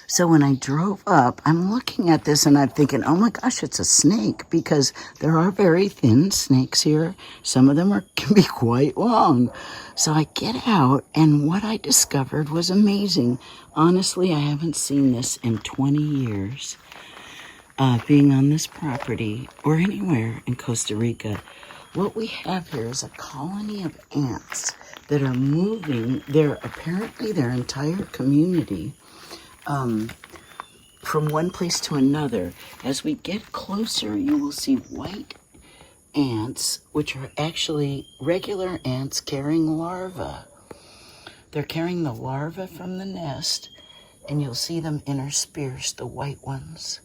So when I drove up, I'm looking at this and I'm thinking, oh my gosh, it's a snake, because there are very thin snakes here. Some of them can be quite long. So I get out, and what I discovered was amazing. Honestly, I haven't seen this in 20 years, being on this property or anywhere in Costa Rica. What we have here is a colony of ants that are moving apparently their entire community from one place to another. As we get closer, you will see white ants, which are actually regular ants carrying larvae. They're carrying the larvae from the nest, and you'll see them interspersed, the white ones.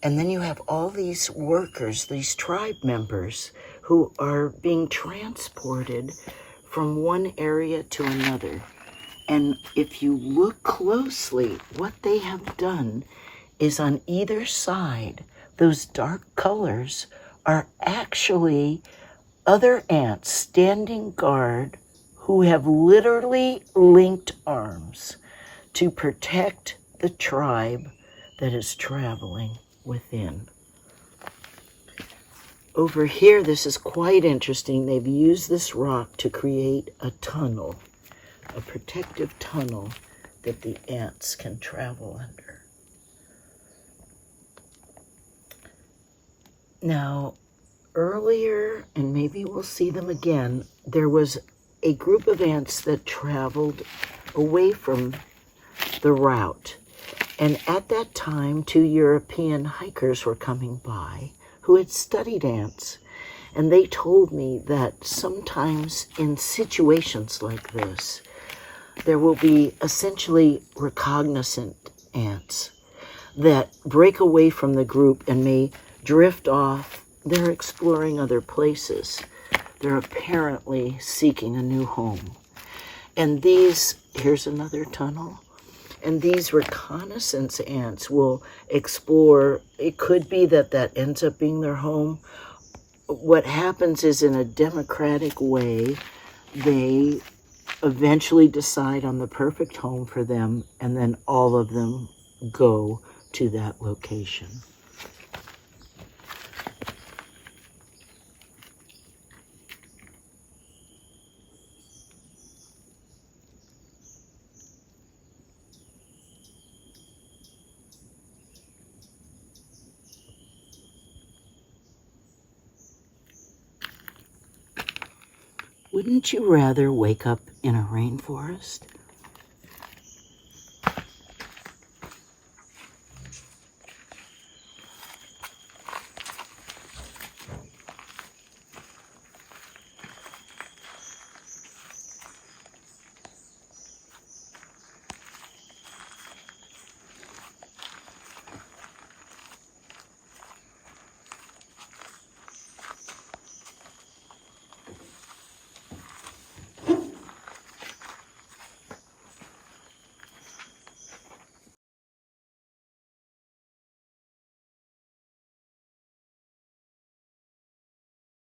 And then you have all these workers, these tribe members, who are being transported from one area to another. And if you look closely, what they have done is on either side, those dark colors are actually other ants standing guard who have literally linked arms to protect the tribe that is traveling within. Over here, this is quite interesting. They've used this rock to create a tunnel, a protective tunnel that the ants can travel under. Now, earlier, and maybe we'll see them again, there was a group of ants that traveled away from the route. And at that time, 2 European hikers were coming by who had studied ants. And they told me that sometimes in situations like this, there will be essentially recognizant ants that break away from the group and may drift off. They're exploring other places. They're apparently seeking a new home. And here's another tunnel. And these reconnaissance ants will explore. It could be that ends up being their home. What happens is, in a democratic way, they eventually decide on the perfect home for them, and then all of them go to that location. Wouldn't you rather wake up in a rainforest?